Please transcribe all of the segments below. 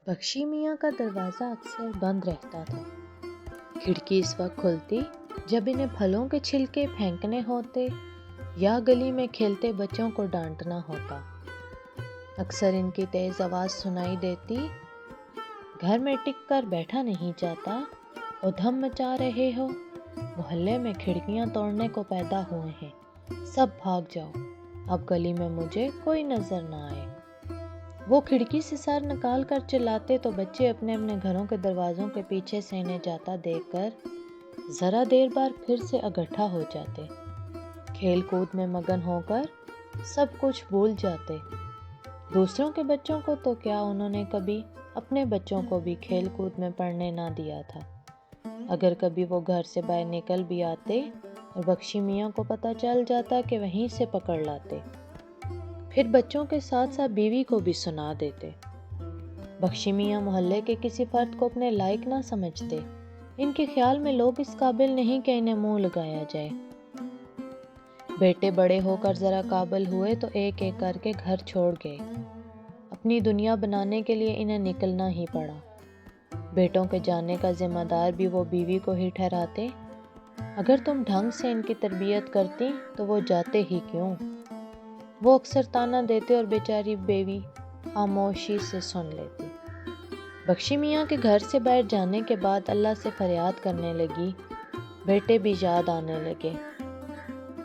بخشی میاں کا دروازہ اکثر بند رہتا تھا۔ کھڑکی اس وقت کھلتی جب انہیں پھلوں کے چھلکے پھینکنے ہوتے یا گلی میں کھیلتے بچوں کو ڈانٹنا ہوتا۔ اکثر ان کی تیز آواز سنائی دیتی، گھر میں ٹک کر بیٹھا نہیں جاتا، ادھم مچا رہے ہو، محلے میں کھڑکیاں توڑنے کو پیدا ہوئے ہیں، سب بھاگ جاؤ، اب گلی میں مجھے کوئی نظر نہ آئے۔ وہ کھڑکی سے سر نکال کر چلاتے تو بچے اپنے اپنے گھروں کے دروازوں کے پیچھے سے انہیں جاتا دیکھ کر ذرا دیر بعد پھر سے اکٹھا ہو جاتے، کھیل کود میں مگن ہو کر سب کچھ بھول جاتے۔ دوسروں کے بچوں کو تو کیا، انہوں نے کبھی اپنے بچوں کو بھی کھیل کود میں پڑھنے نہ دیا تھا۔ اگر کبھی وہ گھر سے باہر نکل بھی آتے اور بخشی میاں کو پتہ چل جاتا کہ وہیں سے پکڑ لاتے، پھر بچوں کے ساتھ ساتھ بیوی کو بھی سنا دیتے۔ بخشی میاں محلے کے کسی فرد کو اپنے لائق نہ سمجھتے، ان کے خیال میں لوگ اس قابل نہیں کہ انہیں منہ لگایا جائے۔ بیٹے بڑے ہو کر ذرا قابل ہوئے تو ایک ایک کر کے گھر چھوڑ گئے، اپنی دنیا بنانے کے لیے انہیں نکلنا ہی پڑا۔ بیٹوں کے جانے کا ذمہ دار بھی وہ بیوی کو ہی ٹھہراتے، اگر تم ڈھنگ سے ان کی تربیت کرتی تو وہ جاتے ہی کیوں؟ وہ اکثر طعنہ دیتے اور بیچاری بیوی خاموشی سے سن لیتی۔ بخشی میاں کے گھر سے باہر جانے کے بعد اللہ سے فریاد کرنے لگی، بیٹے بھی یاد آنے لگے۔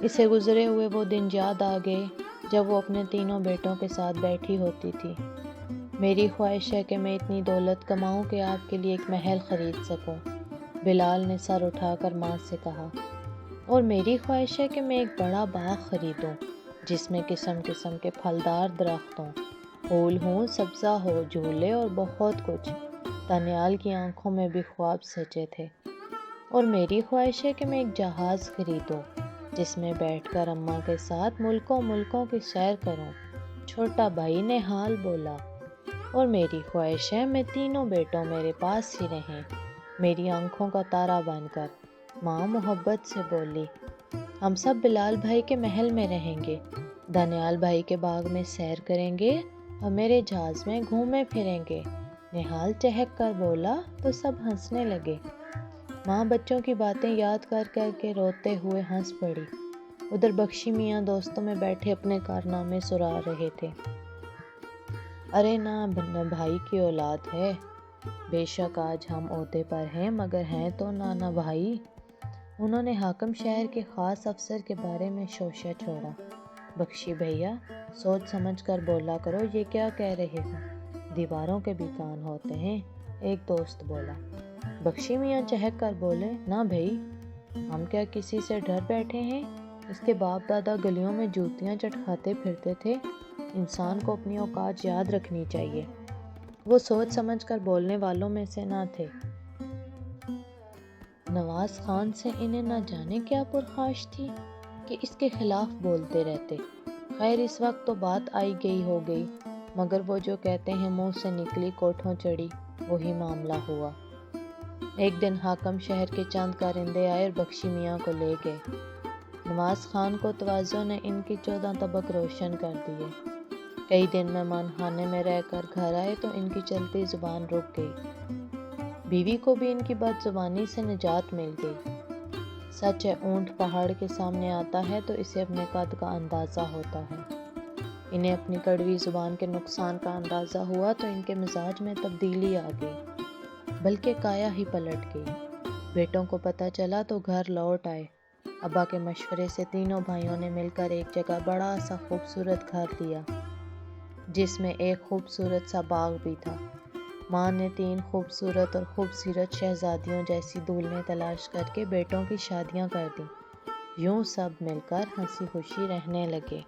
اسے گزرے ہوئے وہ دن یاد آ گئے جب وہ اپنے تینوں بیٹوں کے ساتھ بیٹھی ہوتی تھی۔ میری خواہش ہے کہ میں اتنی دولت کماؤں کہ آپ کے لیے ایک محل خرید سکوں، بلال نے سر اٹھا کر ماں سے کہا، اور میری خواہش ہے کہ میں ایک بڑا باغ خریدوں جس میں قسم قسم کے پھلدار درخت ہوں، پھول ہوں، سبزہ ہو، جھولے اور بہت کچھ۔ دانیال کی آنکھوں میں بھی خواب سجے تھے۔ اور میری خواہش ہے کہ میں ایک جہاز خریدوں جس میں بیٹھ کر اماں کے ساتھ ملکوں ملکوں کی سیر کروں، چھوٹا بھائی نہال بولا۔ اور میری خواہش ہے میں تینوں بیٹوں میرے پاس ہی رہیں، میری آنکھوں کا تارا بن کر، ماں محبت سے بولی۔ ہم سب بلال بھائی کے محل میں رہیں گے، دانیال بھائی کے باغ میں سیر کریں گے اور میرے جہاز میں گھومے پھریں گے، نہال چہک کر بولا تو سب ہنسنے لگے۔ ماں بچوں کی باتیں یاد کر کر کے روتے ہوئے ہنس پڑی۔ ادھر بخشی میاں دوستوں میں بیٹھے اپنے کارنامے سنا رہے تھے۔ ارے نہ بھائی کی اولاد ہے، بے شک آج ہم عہدے پر ہیں مگر ہیں تو نانا بھائی۔ انہوں نے حاکم شہر کے خاص افسر کے بارے میں شوشہ چھوڑا۔ بخشی بھیا سوچ سمجھ کر بولا کرو، یہ کیا کہہ رہے ہو، دیواروں کے بھی کان ہوتے ہیں، ایک دوست بولا۔ بخشی میاں چہک کر بولے، نہ بھائی، ہم کیا کسی سے ڈر بیٹھے ہیں، اس کے باپ دادا گلیوں میں جوتیاں چٹکاتے پھرتے تھے، انسان کو اپنی اوقات یاد رکھنی چاہیے۔ وہ سوچ سمجھ کر بولنے والوں میں سے نہ تھے۔ نواز خان سے انہیں نہ جانے کیا پرخاش تھی کہ اس کے خلاف بولتے رہتے۔ خیر اس وقت تو بات آئی گئی ہو گئی، مگر وہ جو کہتے ہیں منہ سے نکلی کوٹھوں چڑھی، وہی معاملہ ہوا۔ ایک دن حاکم شہر کے چند کارندے آئے اور بخشی میاں کو لے گئے۔ نواز خان کو تواضع نے ان کی 14 طبق روشن کر دیے۔ کئی دن مہمان خانے میں رہ کر گھر آئے تو ان کی چلتی زبان رک گئی۔ بیوی کو بھی ان کی بد زبانی سے نجات مل گئی۔ سچ ہے، اونٹ پہاڑ کے سامنے آتا ہے تو اسے اپنے قد کا اندازہ ہوتا ہے۔ انہیں اپنی کڑوی زبان کے نقصان کا اندازہ ہوا تو ان کے مزاج میں تبدیلی آ گئی، بلکہ کایا ہی پلٹ گئی۔ بیٹوں کو پتہ چلا تو گھر لوٹ آئے۔ ابا کے مشورے سے تینوں بھائیوں نے مل کر ایک جگہ بڑا سا خوبصورت گھر لیا جس میں ایک خوبصورت سا باغ بھی تھا۔ ماں نے 3 خوبصورت اور خوبصورت شہزادیوں جیسی دولہنیں تلاش کر کے بیٹوں کی شادیاں کر دیں۔ یوں سب مل کر ہنسی خوشی رہنے لگے۔